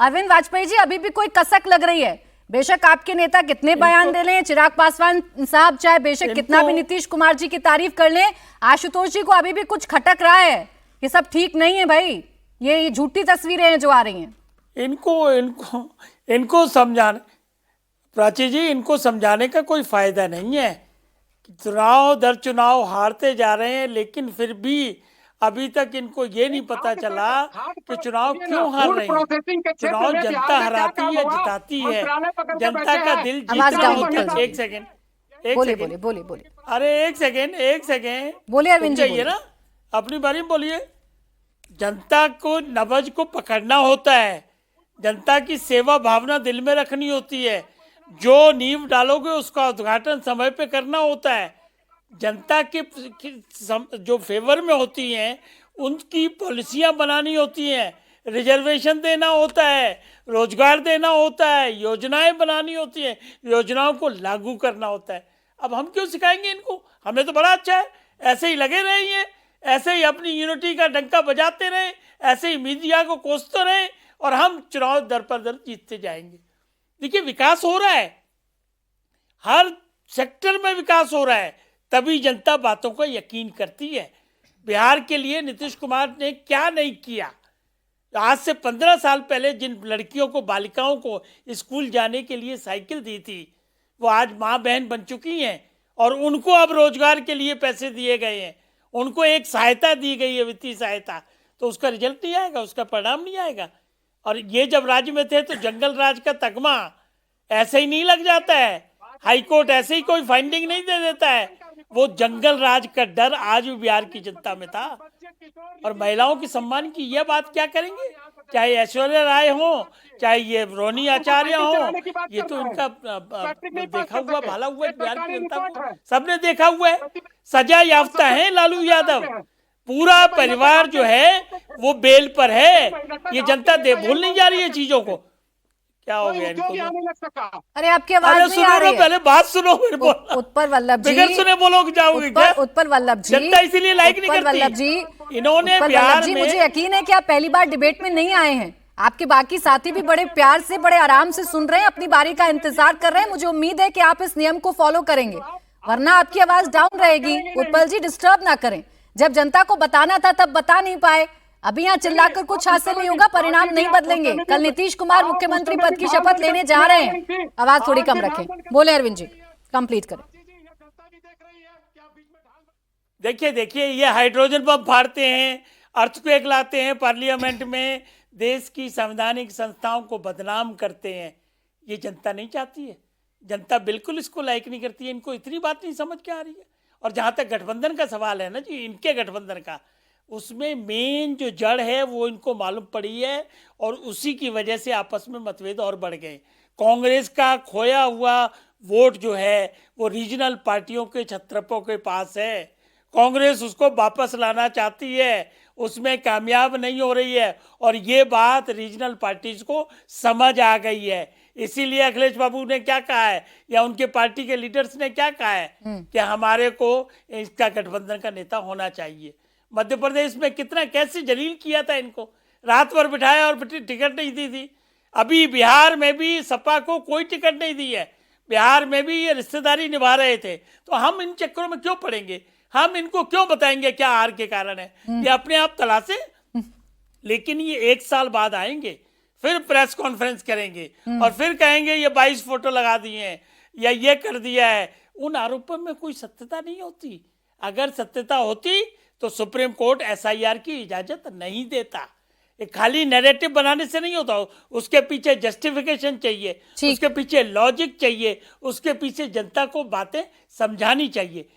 अरविंद वाजपेयी जी, अभी भी कोई कसक लग रही है। बेशक आपके नेता कितने बयान दे लें, चिराग पासवान साहब चाहे बेशक कितना भी नीतीश कुमार जी की तारीफ कर लें, आशुतोष जी को अभी भी कुछ खटक रहा है। ये सब ठीक नहीं है भाई, ये झूठी तस्वीरें हैं जो आ रही हैं। इनको समझाने, प्राची जी, इनको समझाने का कोई फायदा नहीं है। चुनाव दर चुनाव हारते जा रहे हैं, लेकिन फिर भी अभी तक इनको ये नहीं पता चला कि चुनाव क्यों हार रहे हैं। चुनाव जनता हराती है, जिताती है, जनता का दिल जीतना होता है। एक सेकेंड, बोलिए। अरे एक सेकेंड बोलिए अरविंद जी, चाहिए ना, अपनी बारी में बोलिए। जनता को नब्ज को पकड़ना होता है, जनता की सेवा भावना दिल में रखनी होती है। जो नींव डालोगे उसका उद्घाटन समय पे करना होता है। जनता के जो फेवर में होती हैं उनकी पॉलिसियां बनानी होती हैं, रिजर्वेशन देना होता है, रोजगार देना होता है, योजनाएं बनानी होती हैं, योजनाओं को लागू करना होता है। अब हम क्यों सिखाएंगे इनको? हमें तो बड़ा अच्छा है, ऐसे ही लगे रहेंगे, ऐसे ही अपनी यूनिटी का डंका बजाते रहे, ऐसे ही मीडिया को कोसते रहे और हम चुनाव दर पर दर जीतते जाएंगे। देखिए, विकास हो रहा है, हर सेक्टर में विकास हो रहा है, तभी जनता बातों को यकीन करती है। बिहार के लिए नीतीश कुमार ने क्या नहीं किया। आज से 15 साल पहले जिन लड़कियों को, बालिकाओं को स्कूल जाने के लिए साइकिल दी थी, वो आज माँ बहन बन चुकी हैं और उनको अब रोजगार के लिए पैसे दिए गए हैं, उनको एक सहायता दी गई है, वित्तीय सहायता। तो उसका रिजल्ट नहीं आएगा, उसका परिणाम नहीं आएगा। और ये जब राज्य में थे तो जंगल राज का तगमा ऐसे ही नहीं लग जाता है, हाईकोर्ट ऐसे ही कोई फाइंडिंग नहीं दे देता है। वो जंगल राज का डर आज भी बिहार की जनता में था। और महिलाओं के सम्मान की यह बात क्या करेंगे, चाहे ऐश्वर्या राय हो, चाहे ये रोनी आचार्य हो, ये तो इनका देखा हुआ भाला हुआ बिहार की जनता को सबने देखा हुआ है। सजा याफ्ता है लालू यादव, पूरा परिवार जो है वो बेल पर है। ये जनता भूल नहीं जा रही है चीजों को। क्या हो गया इनको? अरे आपकी आवाज नहीं आ रही है। पहले बात सुनो, फिर बोलो। उत्पल वल्लभ जी, बिगड़ सुने बोलोगे जाओगे क्या? उत्पल वल्लभ जी, जनता इसीलिए लाइक नहीं करती। वल्लभ जी, इन्होंने बिहार में, मुझे यकीन है कि आप पहली बार डिबेट में नहीं आए हैं। आपके बाकी साथी भी बड़े प्यार से, बड़े आराम से सुन रहे हैं, अपनी बारी का इंतजार कर रहे हैं। मुझे उम्मीद है कि आप इस नियम को फॉलो करेंगे, वरना आपकी आवाज डाउन रहेगी। उत्पल जी, डिस्टर्ब ना करें। जब जनता को बताना था तब बता नहीं पाए। अभी यहाँ चिल्लाकर कुछ हासिल नहीं होगा, परिणाम नहीं बदलेंगे। कल नीतीश कुमार मुख्यमंत्री पद की शपथ लेने जा रहे हैं। आवाज थोड़ी कम रखें। बोले अरविंद जी, कंप्लीट करें। देखिए, ये हाइड्रोजन बम फाड़ते हैं, अर्थक्वेक लाते हैं पार्लियामेंट में, देश की संवैधानिक संस्थाओं को बदनाम करते हैं। ये जनता नहीं चाहती है, जनता बिल्कुल इसको लाइक नहीं करती है। इनको इतनी बात नहीं समझ के आ रही है। और जहाँ तक गठबंधन का सवाल है ना जी, इनके गठबंधन का, उसमें मेन जो जड़ है वो इनको मालूम पड़ी है और उसी की वजह से आपस में मतभेद और बढ़ गए। कांग्रेस का खोया हुआ वोट जो है वो रीजनल पार्टियों के छत्रपों के पास है। कांग्रेस उसको वापस लाना चाहती है, उसमें कामयाब नहीं हो रही है और ये बात रीजनल पार्टीज को समझ आ गई है। इसीलिए अखिलेश बाबू ने क्या कहा है, या उनके पार्टी के लीडर्स ने क्या कहा है कि हमारे को इसका गठबंधन का नेता होना चाहिए। मध्य प्रदेश में कितना कैसे जलील किया था इनको, रात भर बिठाया और टिकट नहीं दी थी। अभी बिहार में भी सपा को कोई टिकट नहीं दी है, बिहार में भी ये रिश्तेदारी निभा रहे थे। तो हम इन चक्करों में क्यों पड़ेंगे? हम इनको क्यों बताएंगे क्या हार के कारण है? ये अपने आप तलाशे। लेकिन ये 1 साल बाद आएंगे, फिर प्रेस कॉन्फ्रेंस करेंगे और फिर कहेंगे ये 22 फोटो लगा दिए हैं या ये कर दिया है। उन आरोपों में कोई सत्यता नहीं होती। अगर सत्यता होती तो सुप्रीम कोर्ट SIR की इजाजत नहीं देता। एक खाली नैरेटिव बनाने से नहीं होता, उसके पीछे जस्टिफिकेशन चाहिए, उसके पीछे लॉजिक चाहिए, उसके पीछे जनता को बातें समझानी चाहिए।